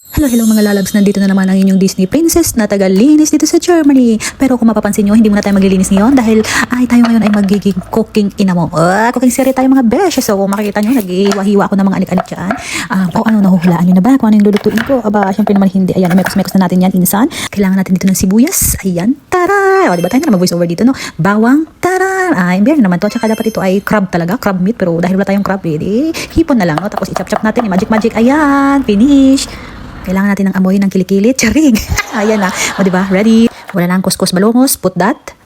Hello mga lalabs, nandito na naman ang inyong Disney princess na taga-linis dito sa Germany. Pero kung mapapansin nyo, hindi muna tayo maglilinis ngayon dahil tayo ngayon ay magiging cooking ina mo. Cooking series tayo mga besh. So kung makikita nyo, nag-iwa-hiwa ako ng mga anik-anik dyan. Nahuhulaan nyo na ba kung ano yung lulutuin ko? Syempre naman hindi. Ayan, mekos-mekos na natin yan, insan. Kailangan natin dito ng sibuyas. Ayan, tara! Diba tayo na mag-voice over dito, no? Bawang, tara! Bear naman to. Tsaka dapat ito ay crab talaga, crab meat. Pero dahil wala tayong crab, hipon na lang, no? Tapos i-chop-chop natin, magic-magic. Ayan, finish! Kailangan natin ng amoy ng kilikili. Charing. Ayan na. O diba? Ready? Wala na ang kuskus balongos. Put that.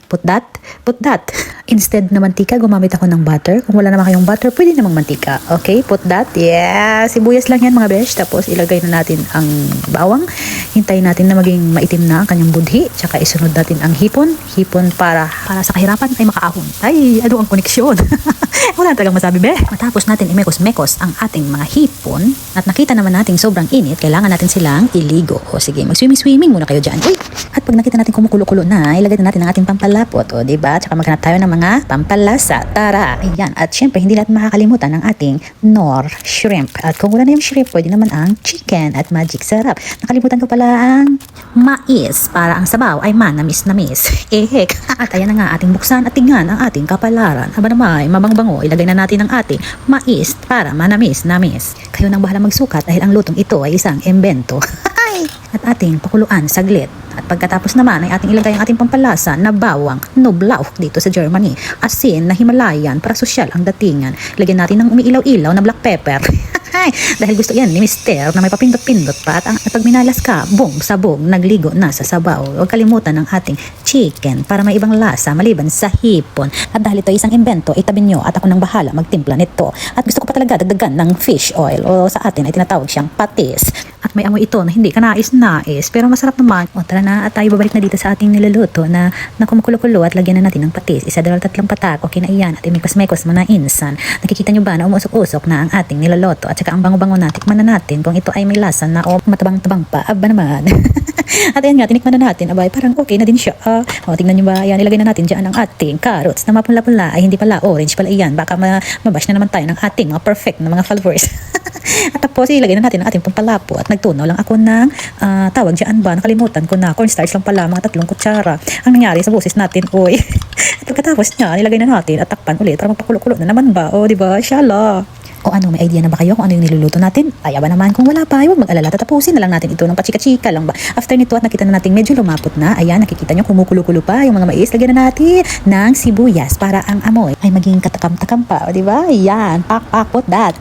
Instead na mantika, gumamit ako ng butter. Kung wala naman kayong butter, pwede namang mantika. Okay? Put that. Yeah. Sibuyas lang yan mga besh. Tapos ilagay na natin ang bawang. Hintayin natin na maging maitim na ang kanyang budhi. Tsaka isunod natin ang hipon. Hipon para sa kahirapan ay makaahon. Ay, ano ang koneksyon? Wala talagang masabi, be. Matapos natin imekos-mekos ang ating mga hipon at nakita naman natin sobrang init, kailangan natin silang iligo. O sige, mag-swimming muna kayo dyan. Uy! At pag nakita natin kumukulo-kulo na, ilagay na natin ang ating pampalapot. O diba? Tsaka maghanap tayo ng mga pampalasa. Tara! Ayan. At syempre, hindi natin makakalimutan ang ating Knorr shrimp. At kung wala na yung shrimp, pwede naman ang chicken at magic sarap. Nakalimutan ko pala ang mais para ang sabaw ay manamis-namis. Hek! At ayan na nga, ating buksan at tingnan ang ating kapalaran. Aba naman, mabang-bango, ilagay na natin ang ating mais para manamis-namis. Kayo nang bahala magsukat dahil ang lutong ito ay isang embento. At ating pakuluan saglit. At pagkatapos naman ay ating ilagay ang ating pampalasa na bawang Knoblauch dito sa Germany. Asin na Himalayan para sosyal ang datingan. Lagyan natin ng umiilaw-ilaw na black pepper. Dahil gusto yan ni Mister na may papindot-pindot pa at pag minalas ka, boom, sabog, nagligo na sa sabaw. Huwag kalimutan ang ating chicken para may ibang lasa maliban sa hipon. At dahil ito ay isang invento, itabi nyo at ako nang bahala magtimpla nito. At gusto ko pa talaga dagdagan ng fish oil o sa atin ay tinatawag siyang patis. At may amoy ito na hindi ka nais-nais pero masarap naman. O tara na at tayo babalik na dito sa ating niluluto na kumukulo-kulo at lagyan na natin ng patis. 1, 2, 3 patak. Okay na iyan. At imikos-mekos mga insan. Nakikita nyo ba na umusok-usok na ang ating niluluto at saka ang bango-bango na. Tikman na natin kung ito ay may lasa na o matabang-tabang pa. Aba naman. At ayan nga, tinikman na natin. Abay, parang okay na din siya. Tingnan nyo ba? Ayan, ilagay na natin dyan ang ating carrots na mapula-pula. Ay, hindi pala. Orange pala iyan. Baka mabash na naman tayo ng ating mga perfect na mga followers. At tapos, ilagay na natin ang ating pampalapo. At nagtunaw lang ako ng tawag dyan ba? Nakalimutan ko na. Cornstarch lang pala, mga 3 kutsara. Ang nangyari sa boses natin, oy. At pagkatapos niya, nilagay na natin at takpan ulit para magpakulo-kulo na naman ba? O, diba? Shala. O ano, may idea na ba kayo kung ano yung niluluto natin? Ay, aba naman, kung wala pa, huwag mag-alala, tatapusin na lang natin ito ng pachika-chika lang ba. After nito at nakita na natin medyo lumapot na, ayan, nakikita nyo kumukulo-kulo pa yung mga mais, lagyan na natin ng sibuyas para ang amoy ay maging katakam-takam pa, o diba? Ayan, pak, put that.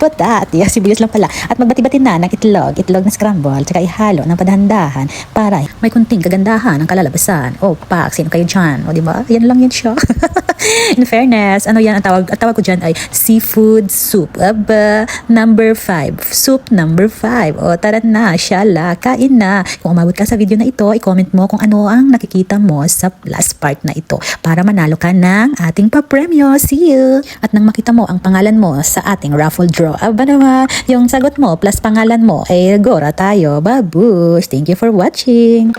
Yeah, sibuyas lang pala. At magbati-bati na ng itlog na scramble, tsaka ihalo ng padahan-dahan para may kunting kagandahan ng kalalabasan. O, pak, sino kayo dyan? O diba? Yan lang yan siya. In fairness, ano yan, ang tawag ko dyan ay seafood soup. Number 5. Soup number 5. O tara na, syala, kain na. Kung umabot ka sa video na ito, i-comment mo kung ano ang nakikita mo sa last part na ito para manalo ka ng ating papremyo. See you! At nang makita mo ang pangalan mo sa ating raffle draw, aba naman, yung sagot mo plus pangalan mo, gora tayo. Babush! Thank you for watching!